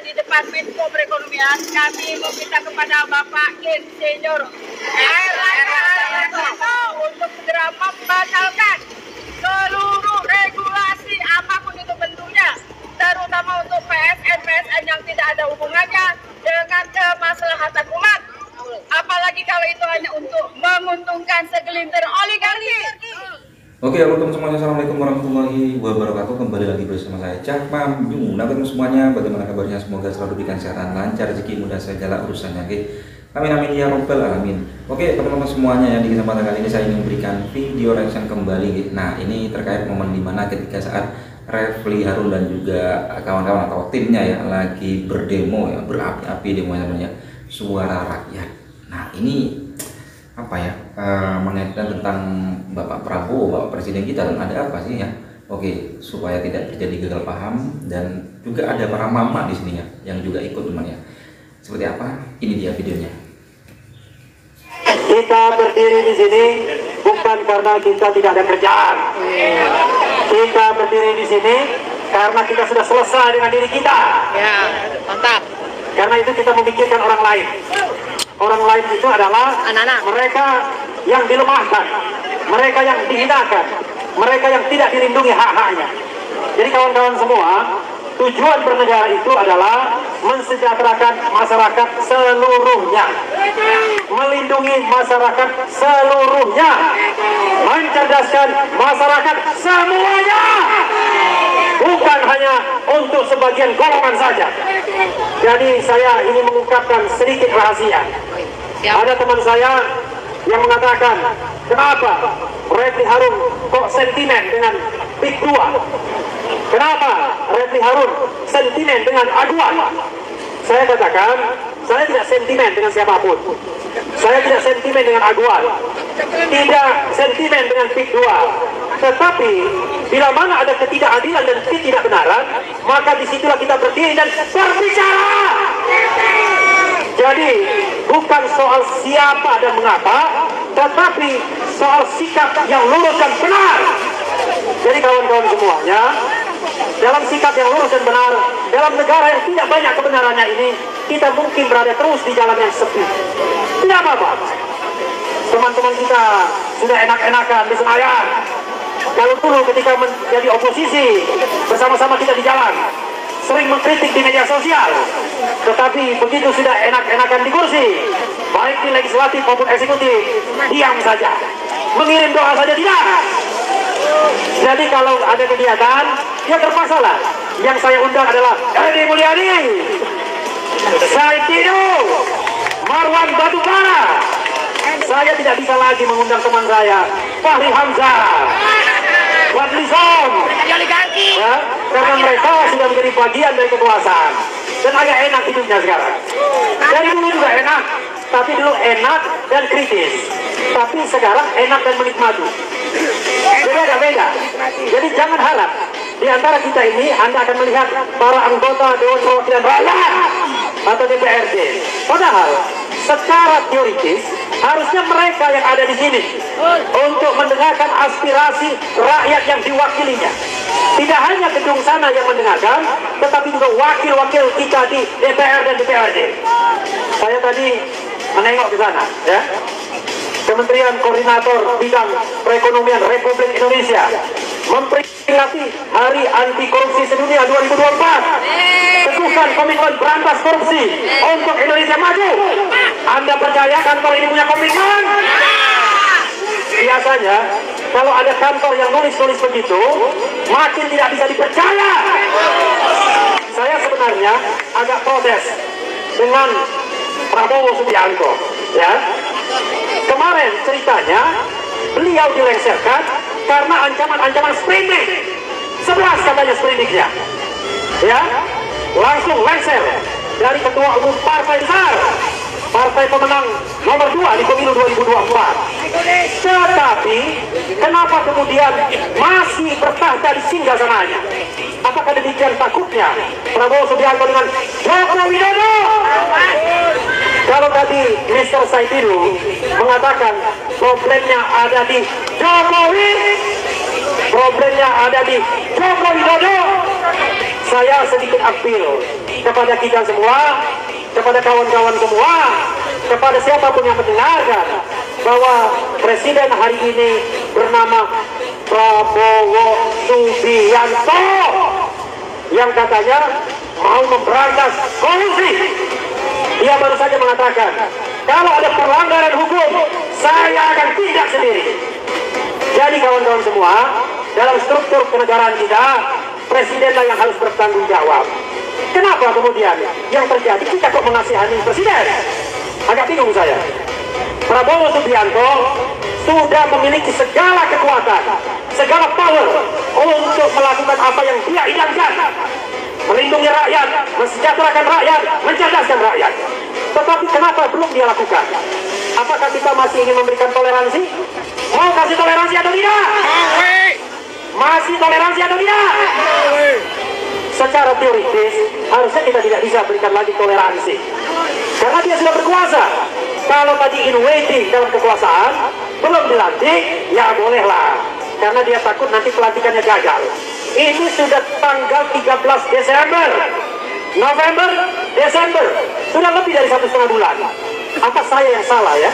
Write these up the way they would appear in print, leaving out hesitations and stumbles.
di depan Menko Perekonomian, kami meminta kepada Bapak Insinyur Erlangga Hartarto untuk segera membatalkan seluruh regulasi apapun itu bentuknya, terutama untuk PSN yang tidak ada hubungannya dengan kemaslahatan umat. Apalagi kalau itu hanya untuk menguntungkan segelintir oligarki. Oke, halo semuanya, assalamualaikum warahmatullahi wabarakatuh. Kembali lagi bersama saya Cak Mamjung. Nah, semuanya, bagaimana kabarnya? Semoga selalu diberikan kesehatan, lancar, rezeki, mudah segala urusannya. Oke, amin amin ya robbal alamin. Oke, teman-teman semuanya, di kesempatan kali ini saya ingin memberikan video reaction kembali. Nah, ini terkait momen dimana ketika saat Refly Harun dan juga kawan-kawan atau timnya ya lagi berdemo ya, berapi-api demonya namanya Suara Rakyat. Nah, ini apa ya, mengaitkan tentang Bapak Prabowo, Bapak Presiden kita, dan ada apa sih ya? Oke, supaya tidak terjadi gagal paham, dan juga ada para mama di sini ya yang juga ikut teman ya. Seperti apa? Ini dia videonya. Kita berdiri di sini bukan karena kita tidak ada kerjaan. Kita berdiri di sini karena kita sudah selesai dengan diri kita. Ya, mantap. Karena itu kita memikirkan orang lain. Orang lain itu adalah Anak-anak. mereka yang dilemahkan, mereka yang dihinakan, mereka yang tidak dilindungi hak-haknya. Jadi kawan-kawan semua, tujuan bernegara itu adalah mensejahterakan masyarakat seluruhnya, melindungi masyarakat seluruhnya, mencerdaskan masyarakat semuanya, bukan hanya untuk sebagian golongan saja. Jadi saya ingin mengungkapkan sedikit rahasia. Ada teman saya yang mengatakan, kenapa Refly Harun kok sentimen dengan PIK 2? Kenapa Refly Harun sentimen dengan A2? Saya katakan, saya tidak sentimen dengan siapapun. Saya tidak sentimen dengan A2, tidak sentimen dengan PIK 2. Tetapi bila mana ada ketidakadilan dan ketidakbenaran, maka disitulah kita berdiri dan berbicara. Jadi bukan soal siapa dan mengapa, tetapi soal sikap yang lurus dan benar. Jadi kawan-kawan semuanya, dalam sikap yang lurus dan benar, dalam negara yang tidak banyak kebenarannya ini, kita mungkin berada terus di jalan yang sepi. Tidak apa-apa. Teman-teman kita sudah enak-enakan di Senayan. Kalau dulu ketika menjadi oposisi, bersama-sama kita di jalan, sering mengkritik di media sosial. Tetapi begitu sudah enak-enakan di kursi, baik di legislatif maupun eksekutif, diam saja, mengirim doa saja tidak. Jadi kalau ada kegiatan, ya terpaksalah. Yang saya undang adalah Edi Mulyadi, Said Didu, Marwan Batubara. Saya tidak bisa lagi mengundang teman saya Fahri Hamzah, Wadli Som, ya, karena mereka sudah menjadi bagian dari kekuasaan dan agak enak hidupnya sekarang. Dari dulu juga enak, tapi dulu enak dan kritis, tapi sekarang enak dan menikmati. Jadi agak beda. Jadi jangan harap di antara kita ini Anda akan melihat para anggota Dewan Perwakilan Rakyat atau DPRD. Padahal secara teoritis harusnya mereka yang ada di sini untuk mendengarkan aspirasi rakyat yang diwakilinya. Tidak hanya gedung sana yang mendengarkan, tetapi juga wakil-wakil kita di DPR dan DPRD. Saya tadi menengok ke sana, ya. Kementerian Koordinator Bidang Perekonomian Republik Indonesia memperingati Hari Anti Korupsi Sedunia 2024. Teguhkan komitmen berantas korupsi untuk Indonesia maju. Anda percayakan kalau ini punya komitmen? Biasanya kalau ada kantor yang nulis-nulis begitu, makin tidak bisa dipercaya. Saya sebenarnya agak protes dengan Prabowo Subianto, ya. Kemarin ceritanya beliau dilengsarkan karena ancaman-ancaman sprindik. 11 katanya sprindiknya, ya, langsung lengser dari ketua umum partai besar, partai pemenang nomor 2 di pemilu 2024. Tetapi kenapa kemudian masih bertahta di singgasananya? Apakah demikian takutnya Prabowo Subianto dengan Joko Widodo? Kalau tadi Mr. Said Didu mengatakan problemnya ada di Jokowi, problemnya ada di Joko Widodo, saya sedikit appeal kepada kita semua, kepada kawan-kawan semua, kepada siapapun yang mendengarkan, bahwa presiden hari ini bernama Prabowo Subianto yang katanya mau memberantas korupsi. Dia baru saja mengatakan, kalau ada pelanggaran hukum, saya akan tindak sendiri. Jadi kawan-kawan semua, dalam struktur kenegaraan kita, presidenlah yang harus bertanggung jawab. Kenapa kemudian yang terjadi kita kok mengasihani presiden? Agak bingung saya. Prabowo Subianto sudah memiliki segala kekuatan, segala power untuk melakukan apa yang dia idamkan, melindungi rakyat, mensejahterakan rakyat, mencerdaskan rakyat. Tetapi kenapa belum dia lakukan? Apakah kita masih ingin memberikan toleransi? Mau kasih toleransi atau tidak? Masih toleransi atau tidak? Secara teoritis harusnya kita tidak bisa berikan lagi toleransi, karena dia sudah berkuasa. Kalau tadi in waiting dalam kekuasaan, belum dilantik, ya bolehlah, karena dia takut nanti pelantikannya gagal. Ini sudah tanggal 13 Desember, November, Desember, sudah lebih dari 1,5 bulan. Apa saya yang salah ya?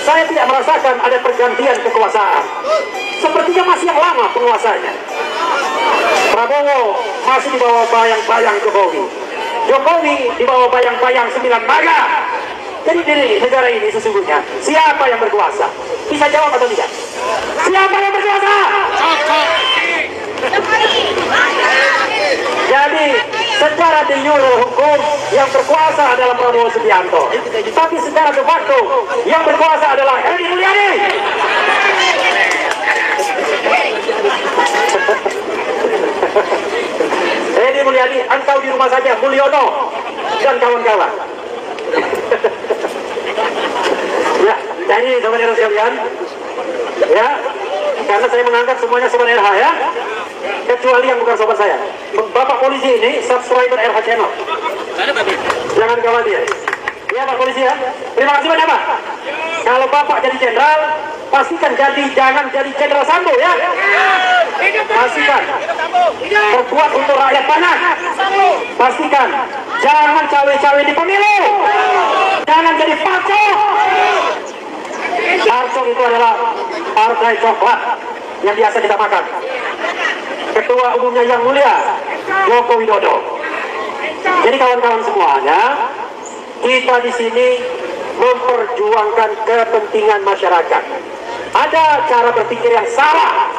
Saya tidak merasakan ada pergantian kekuasaan. Sepertinya masih yang lama penguasanya. Prabowo masih di bawah bayang-bayang Jokowi. Jokowi di bawah bayang-bayang 9 naga. Jadi di negara ini sesungguhnya siapa yang berkuasa? Bisa jawab atau tidak? Siapa yang berkuasa? Jadi secara de jure hukum yang berkuasa adalah Prabowo Subianto, tapi secara de facto yang berkuasa adalah Edi Mulyadi. Edi Mulyadi, engkau di rumah saja, Mulyono dan kawan-kawan. Ya, jadi saudara sekalian, ya, karena saya mengangkat semuanya sobat RH ya, kecuali yang bukan sobat saya. Bapak polisi ini subscriber RH channel, jangan khawatir. Ya Pak polisi ya, terima kasih banyak Pak. Kalau Bapak jadi jenderal, pastikan jangan jadi jenderal Sambo ya. Pastikan berbuat untuk rakyat banyak. Pastikan jangan cawe-cawe di pemilu, jangan jadi pacok. Pacok itu adalah partai coklat yang biasa kita makan. Ketua umumnya yang mulia Joko Widodo. Jadi kawan-kawan semuanya, kita di sini memperjuangkan kepentingan masyarakat. Ada cara berpikir yang salah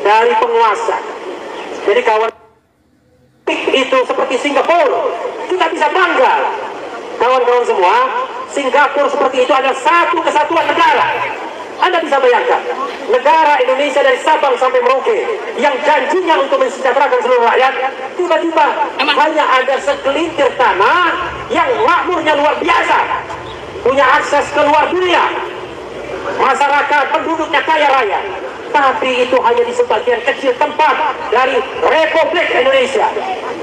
dari penguasa. Jadi kawan itu seperti Singapura, kita bisa bangga. Kawan-kawan semua, Singapura seperti itu adalah satu kesatuan negara. Anda bisa bayangkan, negara Indonesia dari Sabang sampai Merauke yang janjinya untuk mensejahterakan seluruh rakyat, tiba-tiba hanya ada segelintir tanah yang makmurnya luar biasa, punya akses ke luar dunia, masyarakat penduduknya kaya raya, tapi itu hanya di sebagian kecil tempat dari Republik Indonesia.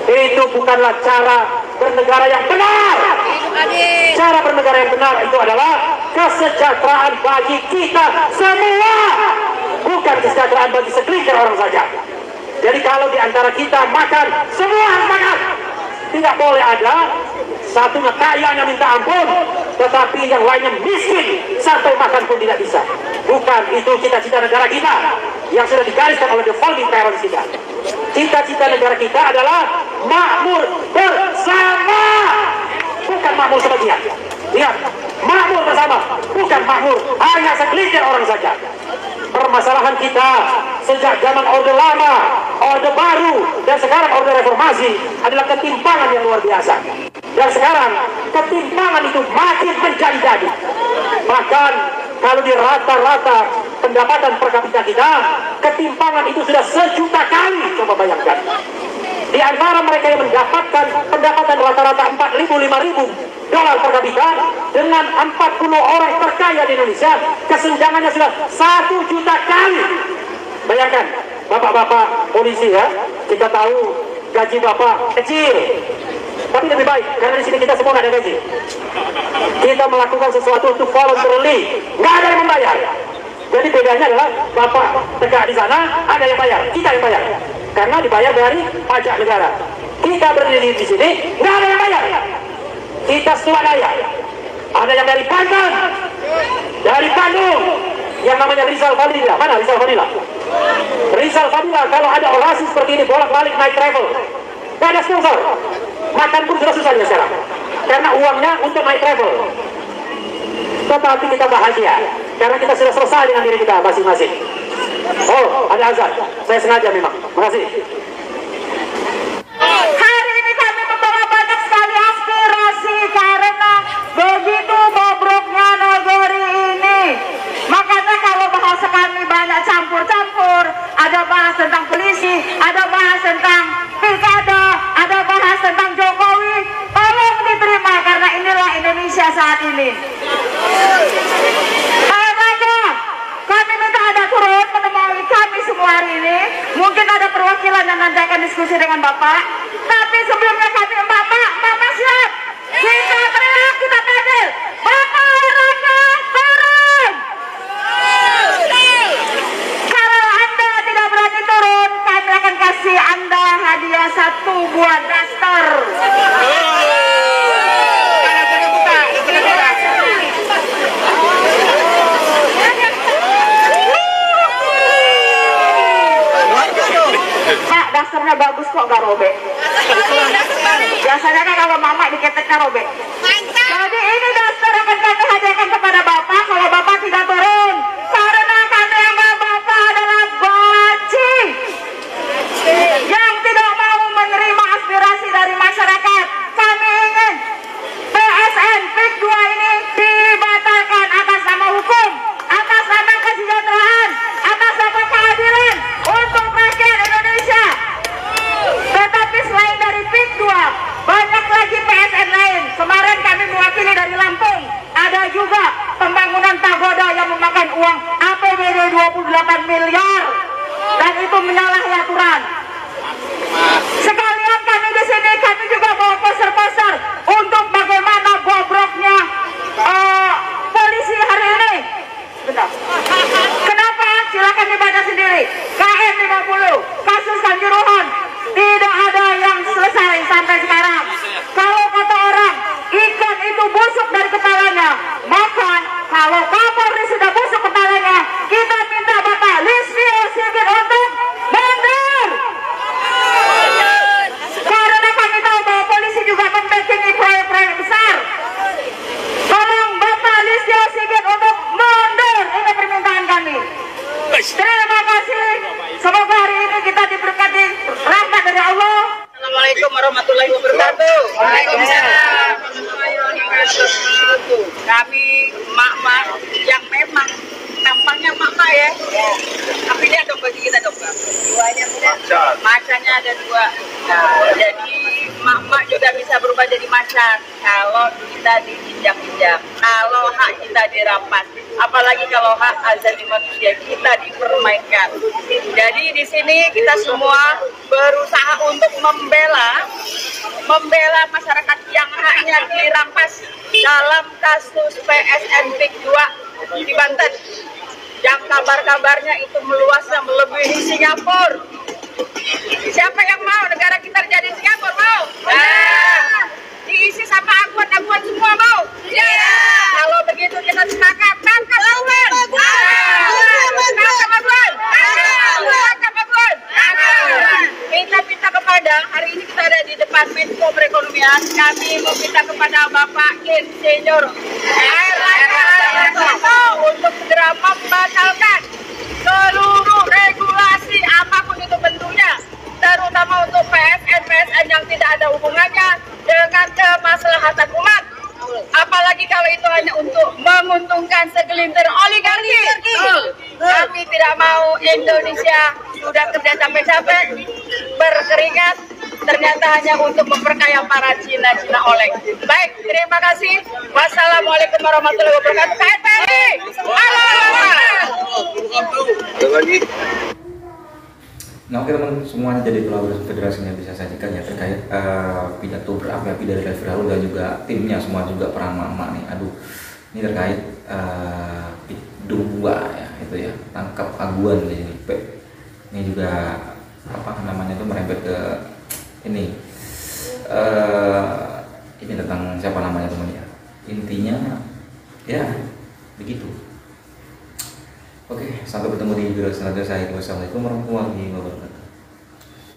Itu bukanlah cara bernegara yang benar. Cara bernegara yang benar itu adalah kesejahteraan bagi kita semua, bukan kesejahteraan bagi segelintir orang saja. Jadi kalau di antara kita makan, semua harus makan. Tidak boleh ada satunya kayanya minta ampun, tetapi yang lainnya miskin sampai makan pun tidak bisa. Bukan itu cita-cita negara kita yang sudah digariskan oleh the founding parents kita. Cita-cita negara kita adalah makmur bersama, bukan makmur sebagian. Lihat, makmur bersama, bukan makmur hanya segelintir orang saja. Permasalahan kita sejak zaman Orde Lama, Orde Baru, dan sekarang Orde Reformasi adalah ketimpangan yang luar biasa. Dan sekarang ketimpangan itu makin menjadi-jadi. Bahkan kalau di rata-rata pendapatan per kapita kita, ketimpangan itu sudah 1 juta kali. Coba bayangkan. Di antara mereka yang mendapatkan pendapatan rata-rata 4.000-5.000 dolar per kapita dengan 40 orang terkaya di Indonesia, kesenjangannya sudah 1 juta kali. Bayangkan, bapak-bapak polisi ya, kita tahu gaji bapak kecil, tapi lebih baik karena di sini kita semua nggak ada gaji. Kita melakukan sesuatu untuk voluntarily, nggak ada yang membayar. Jadi bedanya adalah bapak tegak di sana, ada yang bayar, kita yang bayar, karena dibayar dari pajak negara. Kita berdiri di sini, nggak ada yang bayar. Kita swadaya. Ada yang dari Banten, dari Bandung, yang namanya Rizal Fadila. Mana Rizal Fadila? Rizal Fadila, kalau ada orasi seperti ini, bolak-balik naik travel. Nggak ada sponsor. Makan pun sudah susah dia sekarang. Karena uangnya untuk naik travel. Tetapi kita bahagia. Karena kita sudah selesai dengan diri kita masing-masing. Oh, ada azan. Saya sengaja memang. Terima kasih. Hari ini kami membawa banyak sekali aspirasi karena begitu bobroknya negeri ini. Makanya kalau bahasa kami banyak campur-campur. Ada bahas tentang polisi, ada bahas tentang pilkada, ada bahas tentang Jokowi. Tolong diterima karena inilah Indonesia saat ini. Makanya kami minta ada turun menemui kami semua hari ini. Mungkin ada perwakilan yang nanti akan diskusi dengan Bapak. Tapi sebelumnya kami Bapak siap. Kita teriak, kita panggil. Bapak Rangga turun. Kalau Anda tidak berani turun, kami akan kasih Anda hadiah 1 buah daster. Pak, dasternya bagus kok, gak robek. Biasanya kan kalau mama diketeknya robek. Jadi ini daster akan kami hadiahkan kepada Bapak kalau Bapak tidak turun. Karena kami anggap Bapak adalah bajing yang tidak mau menerima aspirasi dari masyarakat. Kami ingin PSN PIK 2 ini dibatalkan atas nama hukum, atas nama kesejahteraan, atas nama keadilan untuk rakyat Indonesia. Tetapi selain dari PIK 2, banyak lagi PSN lain. Kemarin kami mewakili dari Lampung. Ada juga pembangunan pagoda yang memakan uang APBD 28 miliar. Dan itu menyalahi aturan. Sekalian kami di sini, kami juga bawa poster-poster untuk bagaimana bobroknya polisi hari ini. Bentar. Kenapa? Silakan dibaca sendiri. KM 50, kasus Kanjuruhan, tidak ada yang selesai sampai sekarang. Kalau kata orang, ikan itu busuk dari kepalanya, maka kalau Kapolri sudah busuk kepalanya, kita minta Bapak Listio Sigit untuk mundur. Karena kami tahu bahwa polisi juga membackingi proyek-proyek besar. Tolong Bapak Listio Sigit untuk mundur. Ini permintaan kami. Terima kasih. Semoga hari ini kita diberkati rahmat dari Allah. Assalamualaikum warahmatullahi wabarakatuh. Waalaikumsalam. Kami mak-mak yang memang tampaknya mak-mak ya. Tapi dia dong bagi kita dong. Macanya ada 2. Nah, jadi mak-mak juga bisa berubah jadi macan kalau kita diinjak-injak, kalau hak kita dirampas. Apalagi kalau hak asasi manusia kita dipermainkan. Jadi di sini kita semua berusaha untuk membela masyarakat yang haknya dirampas dalam kasus PSN PIK 2 di Banten. Yang kabar-kabarnya itu meluasnya melebihi Singapura. Siapa yang mau negara kita jadi Singapura? Mau? Nah, diisi sama aguan-aguan semua mau? Iya. Kalau begitu kita sepakat, tangkap aguan. Tangkap aguan. Tangkap aguan. Kita minta kepada, hari ini kita ada di depan Menko Perekonomian, kami meminta kepada Bapak Insinyur Erlangga Hartarto untuk segera membatalkan seluruh regulasi apapun itu bentuknya, terutama untuk PSN yang tidak ada hubungannya dengan kemaslahatan umat. Apalagi kalau itu hanya untuk menguntungkan segelintir oligarki. Kami tidak mau Indonesia sudah kerja capek-capek, berkeringat, ternyata hanya untuk memperkaya para Cina-Cina oleng. Baik, terima kasih. Wassalamualaikum warahmatullahi wabarakatuh. KNPRI. Nah, oke teman semuanya, jadi kolaborasi federasinya bisa sajikan ya terkait pidato berapi-api dari Levi Rahul dan juga timnya semua juga peran mama nih. Aduh, ini terkait PIK 2 ya, itu ya, tangkap aguan di sini. Ini juga apa namanya itu merembet ke ini ini tentang siapa namanya teman ya. Intinya ya begitu. Oke, sampai bertemu di video selanjutnya. Wassalamualaikum warahmatullahi wabarakatuh.